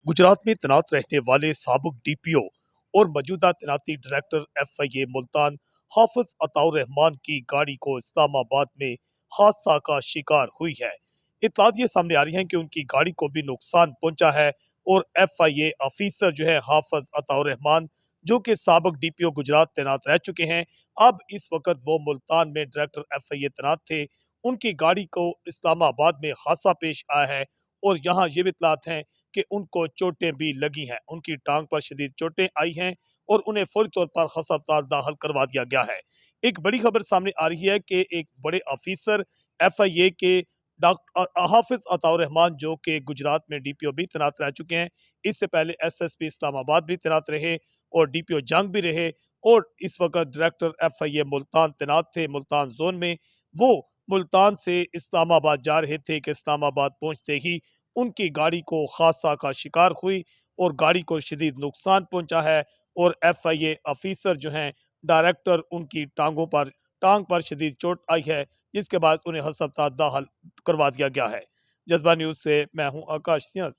गुजरात में तैनात रहने वाले साबिक डीपीओ और मौजूदा तैनाती डायरेक्टर एफआईए मुल्तान हाफिज अताउर रहमान की गाड़ी को इस्लामाबाद में हादसा का शिकार हुई है। इत्तलात ये सामने आ रही हैं कि उनकी गाड़ी को भी नुकसान पहुंचा है और एफआईए ऑफिसर जो है हाफिज अताउर रहमान, जो कि साबिक डीपीओ गुजरात तैनात रह चुके हैं, अब इस वक्त वो मुल्तान में डायरेक्टर एफआईए तैनात थे। उनकी गाड़ी को इस्लामाबाद में हादसा पेश आया है और यहाँ ये भी इत्तलात हैं कि उनको चोटें भी लगी हैं। उनकी टांग पर शदीद चोटें आई हैं और उन्हें फौरी तौर पर अस्पताल दाखिल करवा दिया गया है। एक बड़ी खबर सामने आ रही है कि एक बड़े ऑफिसर एफआईए के डॉक्टर हाफिज अताउर रहमान, जो कि गुजरात में डीपीओ भी तैनात रह चुके हैं, इससे पहले एसएसपी इस्लामाबाद भी तैनात रहे और डीपीओ जंग भी रहे, और इस वक्त डायरेक्टर एफआईए मुल्तान तैनात थे मुल्तान जोन में। वो मुल्तान से इस्लामाबाद जा रहे थे कि इस्लामाबाद पहुंचते ही उनकी गाड़ी को हादसा का शिकार हुई और गाड़ी को शदीद नुकसान पहुंचा है और एफआईए ऑफिसर जो हैं डायरेक्टर, उनकी टांग पर शदीद चोट आई है, जिसके बाद उन्हें अस्पताल दाखिल करवा दिया गया है। जज्बा न्यूज से मैं हूं आकाश सिंह।